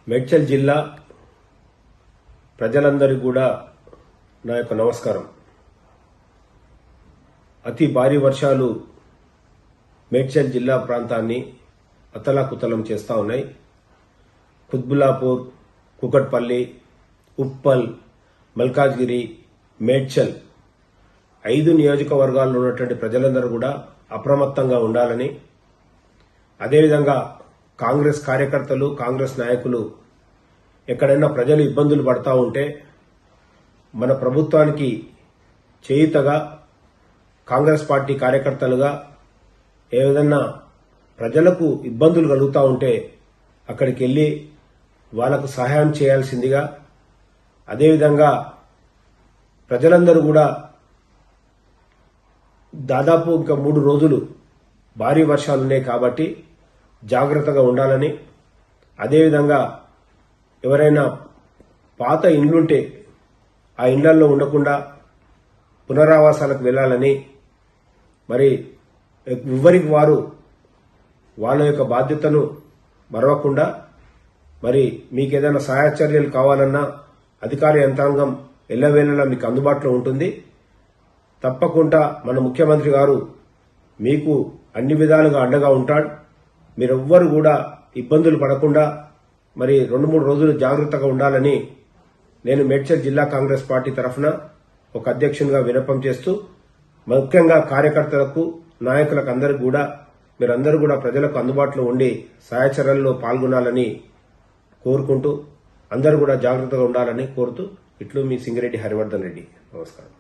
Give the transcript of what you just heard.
మేడ్చల్ జిల్లా ప్రజలందరికీ కూడా నా యొక్క నమస్కారం. అతి భారీ వర్షాలు మేడ్చల్ జిల్లా ప్రాంతాన్ని అతలాకుతలం చేస్తూ ఉన్నాయి. కుత్బుల్లాపూర్, కుకట్పల్లి, ఉప్పల్, మల్కాజ్గిరి, మేడ్చల్ 5 నియోజకవర్గాల్లో ఉన్నటువంటి ప్రజలందరూ కూడా అప్రమత్తంగా ఉండాలని, అదేవిధంగా కాంగ్రెస్ కార్యకర్తలు, కాంగ్రెస్ నాయకులు ఎక్కడైనా ప్రజలు ఇబ్బందులు పడతా ఉంటే మన ప్రభుత్వానికి చేయుతగా కాంగ్రెస్ పార్టీ కార్యకర్తలుగా ఏ విధంగా ప్రజలకు ఇబ్బందులు కలుగుతూ ఉంటే అక్కడికి వెళ్లి వాళ్లకు సహాయం చేయాల్సిందిగా, అదేవిధంగా ప్రజలందరూ కూడా దాదాపు ఇంకా 3 రోజులు భారీ వర్షాలున్నాయి కాబట్టి జాగ్రత్తగా ఉండాలని, అదేవిధంగా ఎవరైనా పాత ఇండ్లుంటే ఆ ఇండ్లలో ఉండకుండా పునరావాసాలకు వెళ్లాలని, మరి ఎవరికి వారు వాళ్ళ యొక్క బాధ్యతను మరవకుండా, మరి మీకు ఏదైనా సహాయ చర్యలు కావాలన్నా అధికార యంత్రాంగం ఎల్లవేళలా మీకు అందుబాటులో ఉంటుంది. తప్పకుండా మన ముఖ్యమంత్రి గారు మీకు అన్ని విధాలుగా అండగా ఉంటాడు. మీరెవ్వరు కూడా ఇబ్బందులు పడకుండా మరి 2-3 రోజులు జాగ్రత్తగా ఉండాలని నేను మేడ్చల్ జిల్లా కాంగ్రెస్ పార్టీ తరఫున ఒక అధ్యక్షునిగా విన్నపం చేస్తూ, ముఖ్యంగా కార్యకర్తలకు, నాయకులకు అందరికీ కూడా మీరందరూ కూడా ప్రజలకు అందుబాటులో ఉండి సహాయ చర్యల్లో పాల్గొనాలని కోరుకుంటూ, అందరూ కూడా జాగ్రత్తగా ఉండాలని కోరుతూ, ఇట్లు మీ సింగిరెడ్డి హరివర్ధన్ రెడ్డి. నమస్కారం.